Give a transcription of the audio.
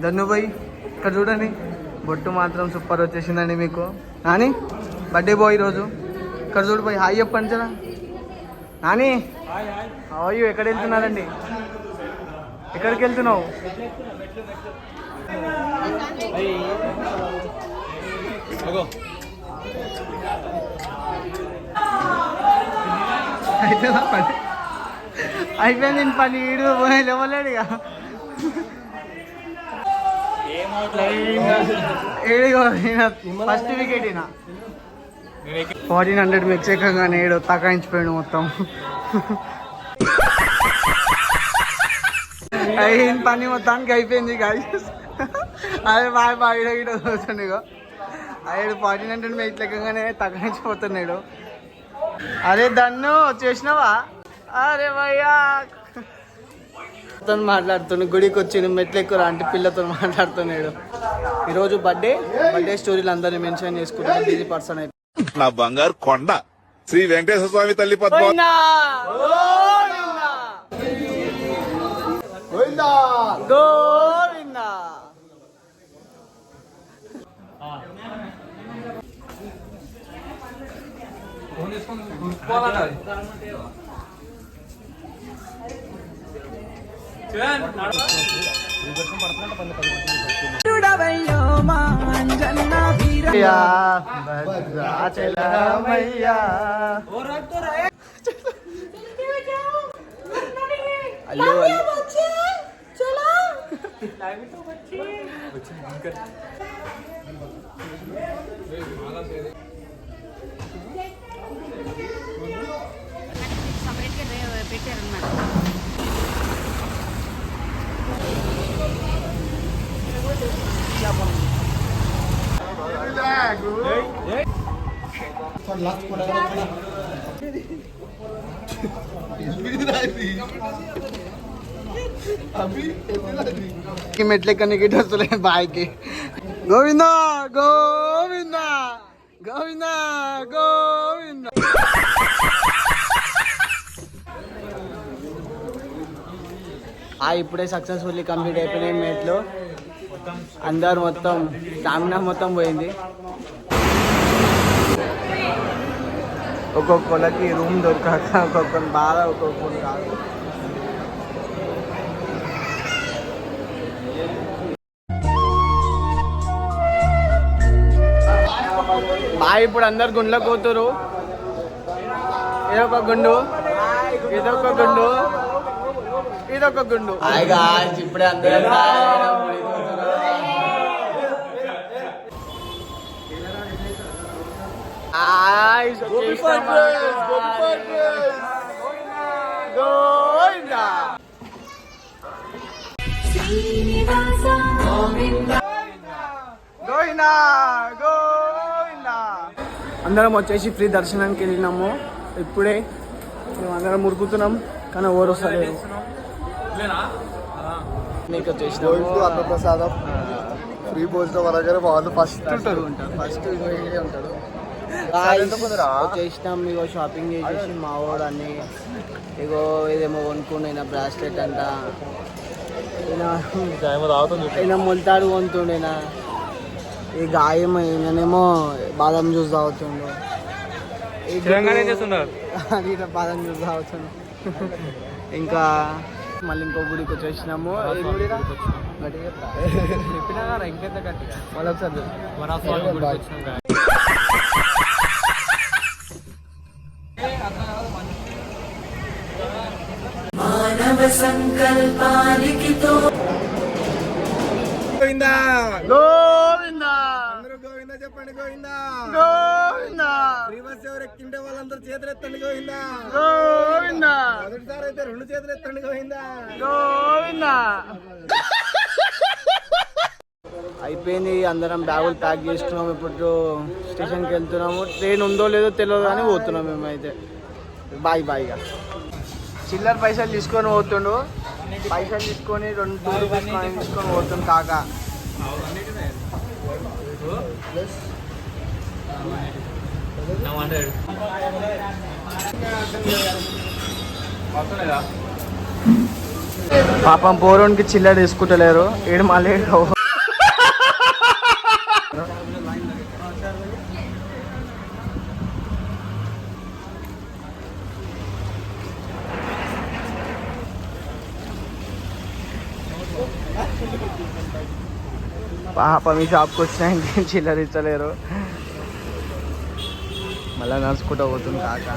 ధన్ను bye ఇక్కడ చూడండి, బొట్టు మాత్రం సూపర్ వచ్చేసిందండి మీకు. నాని బర్త్డే బాయ్ ఈరోజు. ఇక్కడ చూడు బాయ్, హాయ్ చెప్పండి చరా. నాని అయ్యో ఎక్కడ వెళ్తున్నారండి? ఎక్కడికి వెళ్తున్నావు? అయిపోయింది నేను పని ఈడు లేవలేడు ఇక. ఫస్ట్ వికెట్ ఈయన 1400 మిక్స్ ఎక్కగానే ఏడు తకాయించిపోయాడు మొత్తం. అయిన పని మొత్తానికి అయిపోయింది గాయస్. అదే బాగా బాగా ఇడ చూస్తాను ఇక. అయ్యాడు 1400 మిక్స్ ఎక్కగానే తకాయించిపోతున్నాడు. అరే దన్ను చేసినావా? అరే భయ్యా మాట్లాడుతున్నాడు. గుడికి వచ్చి మెట్లు ఎక్కువ అంటే పిల్లతో మాట్లాడుతున్నాడు. ఈరోజు బర్త్డే స్టోరీలు అందరినీ మెన్షన్ చేసుకుంటాను. బిజీ పర్సన్ అయితే నా బంగారు కొండ శ్రీ వెంకటేశ్వర స్వామి తల్లి మెట్లెక్కని గిట్ వస్తలే బాయ్కి. గోవిందా గోవిందా గోవిందా గోవిందా. ఇప్పుడే సక్సెస్ఫుల్లీ కంప్లీట్ అయిపోయినాయి మెట్లు. అందరు మొత్తం స్టామినా మొత్తం పోయింది. ఒక్కొక్కరికి రూమ్ దొరకక ఒక్కొక్కరు బాధ, ఒక్కొక్కరు కాదు. ఇప్పుడు అందరు గుండ్లకు పోతురు. ఇదొక గుండు, ఇదొక గుండు, ఇదొక గుండు. ఇప్పుడే అందరూ అందరం వచ్చేసి ఫ్రీ దర్శనానికి వెళ్ళినాము. ఇప్పుడే మేము అందరం మురుకుతున్నాం, కానీ ఎవరు వస్తలేరు. నీకు వచ్చేసిన అన్నప్రసాదం ఫ్రీ భోజనం అనగానే వాళ్ళు ఫస్ట్ ఉంటారు. వచ్చేసినాం. ఇగో షాపింగ్ చేసేసి మా వాడు అన్ని ఇగో ఇదేమో కొనుక్కుండే బ్రాస్లెట్ అంట, ఈయన మొలతాడు కొనుక్తుండేనా, ఈ గాయం ఈయనేమో బాదం జ్యూస్ తాగుతుండు. బాదం జ్యూస్ తాగుతుండు. ఇంకా మళ్ళీ ఇంకో గుడికి వచ్చేసినాము. మానవ సంకల్పానికి గోవిందా గోవిందా అందరూ గోవిందా చెప్పండి. గోవిందా గోవిందా. శ్రీవాస్ ఎవరు ఎక్కింటే వాళ్ళందరూ చేతులు ఎత్తండి. గోవిందా గోవిందా. మొదటిసారి అయితే 2 చేతులు ఎత్తండి. గోవిందా గోవిందా. అయిపోయింది. అందరం బ్యాగులు ప్యాక్ చేసుకున్నాము. ఇప్పుడు స్టేషన్కి వెళ్తున్నాము. ట్రైన్ ఉందో లేదో తెలియదు కానీ పోతున్నాం మేమైతే. బాయ్ బాయ్గా చిల్లర పైసలు తీసుకొని పోతుండు. పైసలు తీసుకొని 2 రూపాయలు తీసుకొని పోతుంది కాక. పాపం పోరోనికి చిల్లర తీసుకుంటలేరు ఏడు మళ్ళీ పాపం ఈ షాప్కి వచ్చిన చిల్లర ఇచ్చలేరు మళ్ళీ నడుచుకుంటూ పోతుంది కాక